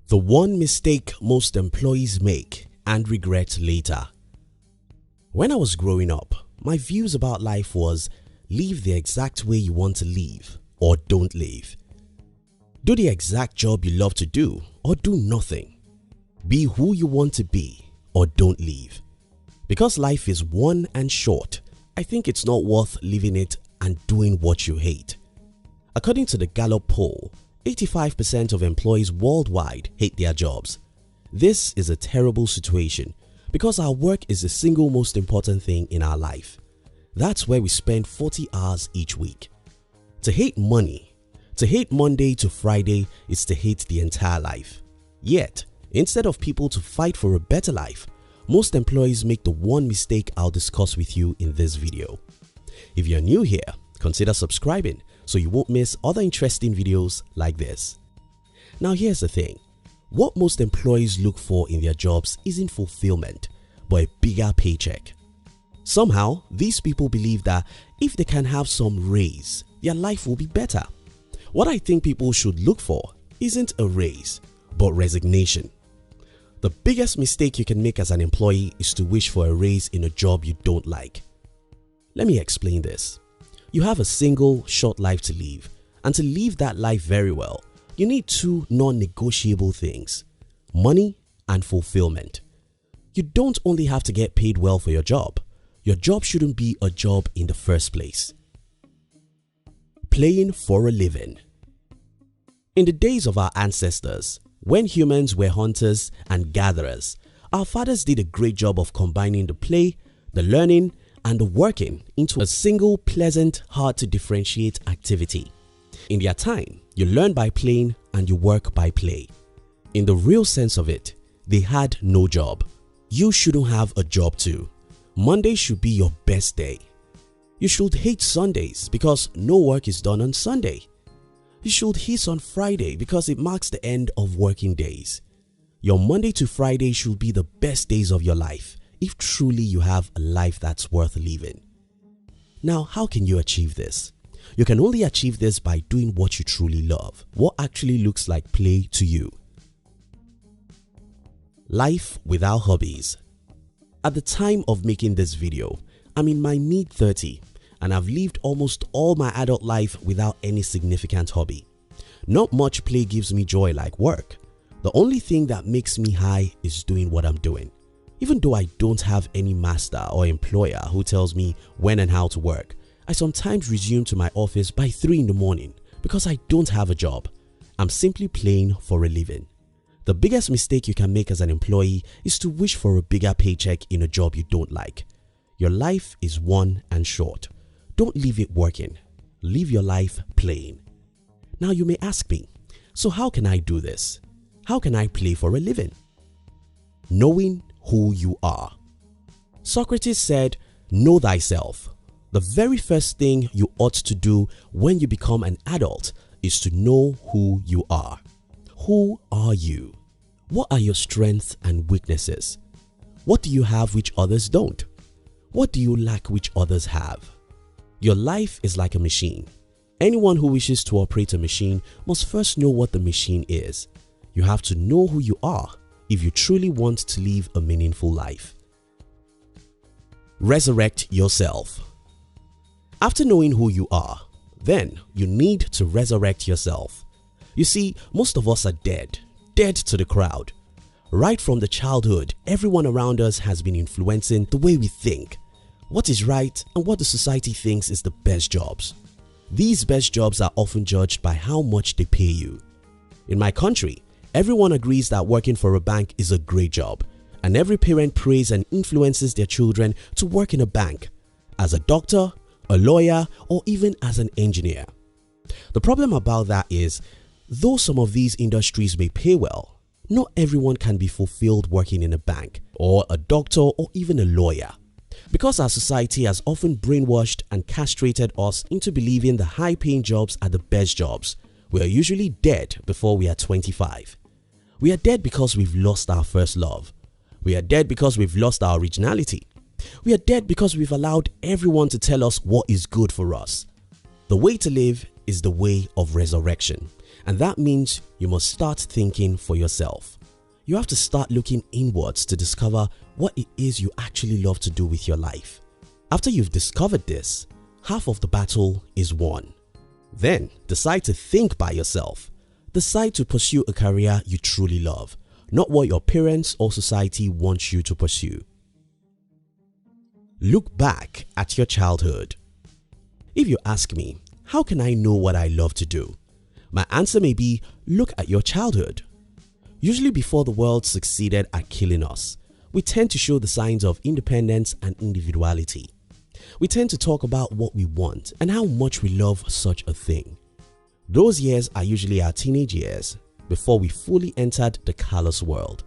The one mistake most employees make and regret later. When I was growing up, my views about life was live the exact way you want to live or don't live. Do the exact job you love to do or do nothing. Be who you want to be or don't live. Because life is one and short, I think it's not worth living it and doing what you hate. According to the Gallup poll, 85% of employees worldwide hate their jobs. This is a terrible situation because our work is the single most important thing in our life. That's where we spend 40 hours each week. To hate money, to hate Monday to Friday is to hate the entire life. Yet, instead of people to fight for a better life, most employees make the one mistake I'll discuss with you in this video. If you're new here, consider subscribing so you won't miss other interesting videos like this. Now here's the thing, what most employees look for in their jobs isn't fulfillment, but a bigger paycheck. Somehow, these people believe that if they can have some raise, their life will be better. What I think people should look for isn't a raise, but resignation. The biggest mistake you can make as an employee is to wish for a raise in a job you don't like. Let me explain this. You have a single short life to live, and to live that life very well, you need two non-negotiable things: money and fulfillment. You don't only have to get paid well for your job shouldn't be a job in the first place. Playing for a living. In the days of our ancestors, when humans were hunters and gatherers, our fathers did a great job of combining the play, the learning, and the working into a single pleasant, hard to differentiate activity. In their time, you learn by playing and you work by play. In the real sense of it, they had no job. You shouldn't have a job too. Monday should be your best day. You should hate Sundays because no work is done on Sunday. You should hiss on Friday because it marks the end of working days. Your Monday to Friday should be the best days of your life if truly you have a life that's worth living. Now, how can you achieve this? You can only achieve this by doing what you truly love, what actually looks like play to you. Life without hobbies. At the time of making this video, I'm in my mid-30s and I've lived almost all my adult life without any significant hobby. Not much play gives me joy like work. The only thing that makes me high is doing what I'm doing. Even though I don't have any master or employer who tells me when and how to work, I sometimes resume to my office by 3 in the morning because I don't have a job. I'm simply playing for a living. The biggest mistake you can make as an employee is to wish for a bigger paycheck in a job you don't like. Your life is one and short. Don't live it working. Live your life playing. Now you may ask me, so how can I do this? How can I play for a living? Knowing who you are. Socrates said, know thyself. The very first thing you ought to do when you become an adult is to know who you are. Who are you? What are your strengths and weaknesses? What do you have which others don't? What do you lack which others have? Your life is like a machine. Anyone who wishes to operate a machine must first know what the machine is. You have to know who you are if you truly want to live a meaningful life. Resurrect yourself. After knowing who you are, then you need to resurrect yourself. You see, most of us are dead to the crowd. Right from the childhood, everyone around us has been influencing the way we think, what is right and what the society thinks is the best jobs. These best jobs are often judged by how much they pay you. In my country, everyone agrees that working for a bank is a great job, and every parent prays and influences their children to work in a bank, as a doctor, a lawyer, or even as an engineer. The problem about that is, though some of these industries may pay well, not everyone can be fulfilled working in a bank or a doctor or even a lawyer. Because our society has often brainwashed and castrated us into believing the high-paying jobs are the best jobs, we are usually dead before we are 25. We are dead because we've lost our first love. We are dead because we've lost our originality. We are dead because we've allowed everyone to tell us what is good for us. The way to live is the way of resurrection, And that means you must start thinking for yourself. You have to start looking inwards to discover what it is you actually love to do with your life. After you've discovered this, half of the battle is won. Then decide to think by yourself. Decide to pursue a career you truly love, not what your parents or society wants you to pursue. Look back at your childhood. If you ask me, how can I know what I love to do? My answer may be, look at your childhood. Usually before the world succeeded at killing us, we tend to show the signs of independence and individuality. We tend to talk about what we want and how much we love such a thing. Those years are usually our teenage years before we fully entered the callous world.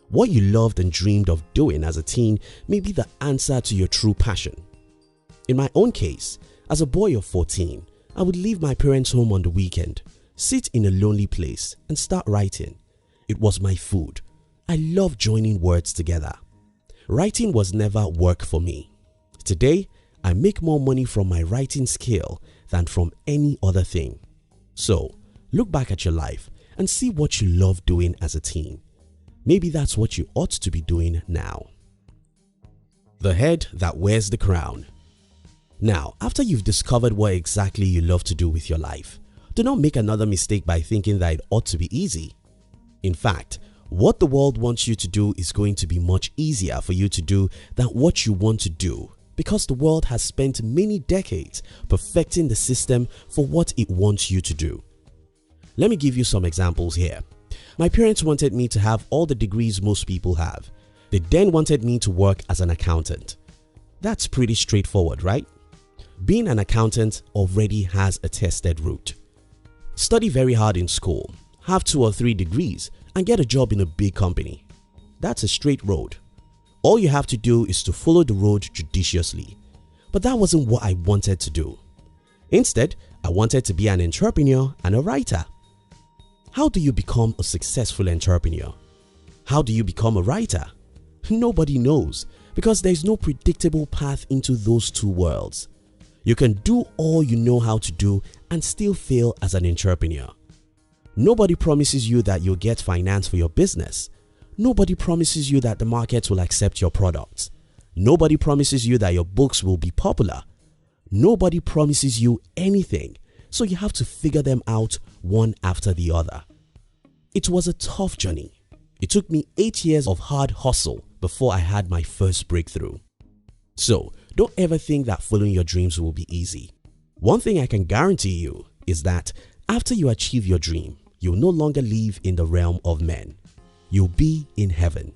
What you loved and dreamed of doing as a teen may be the answer to your true passion. In my own case, as a boy of 14, I would leave my parents' home on the weekend, sit in a lonely place and start writing. It was my food. I loved joining words together. Writing was never work for me. Today, I make more money from my writing skill than from any other thing. So, look back at your life and see what you loved doing as a teen. Maybe that's what you ought to be doing now. The head that wears the crown. Now, after you've discovered what exactly you love to do with your life, do not make another mistake by thinking that it ought to be easy. In fact, what the world wants you to do is going to be much easier for you to do than what you want to do, because the world has spent many decades perfecting the system for what it wants you to do. Let me give you some examples here. My parents wanted me to have all the degrees most people have. They then wanted me to work as an accountant. That's pretty straightforward, right? Being an accountant already has a tested route. Study very hard in school, have 2 or 3 degrees, and get a job in a big company. That's a straight road. All you have to do is to follow the road judiciously. But that wasn't what I wanted to do. Instead, I wanted to be an entrepreneur and a writer. How do you become a successful entrepreneur? How do you become a writer? Nobody knows, because there is no predictable path into those two worlds. You can do all you know how to do and still fail as an entrepreneur. Nobody promises you that you'll get finance for your business. Nobody promises you that the market will accept your products. Nobody promises you that your books will be popular. Nobody promises you anything, so you have to figure them out one after the other. It was a tough journey. It took me 8 years of hard hustle before I had my first breakthrough. So, don't ever think that following your dreams will be easy. One thing I can guarantee you is that after you achieve your dream, you'll no longer live in the realm of men. You'll be in heaven.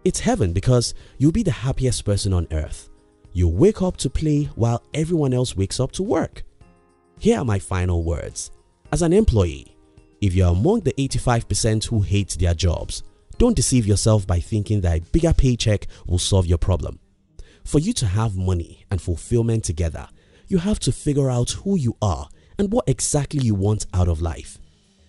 It's heaven because you'll be the happiest person on earth. You'll wake up to play while everyone else wakes up to work. Here are my final words. As an employee, if you're among the 85% who hate their jobs, don't deceive yourself by thinking that a bigger paycheck will solve your problem. For you to have money and fulfillment together, you have to figure out who you are and what exactly you want out of life.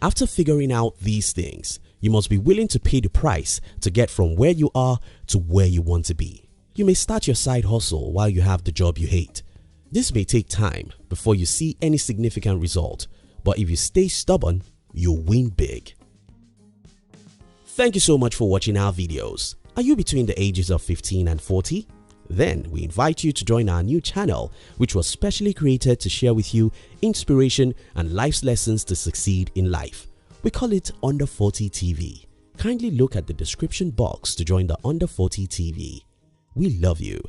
After figuring out these things, you must be willing to pay the price to get from where you are to where you want to be. You may start your side hustle while you have the job you hate. This may take time before you see any significant result, but if you stay stubborn, you'll win big. Thank you so much for watching our videos. Are you between the ages of 15 and 40? Then we invite you to join our new channel, which was specially created to share with you inspiration and life's lessons to succeed in life. We call it Under 40 TV. Kindly look at the description box to join the Under 40 TV. We love you.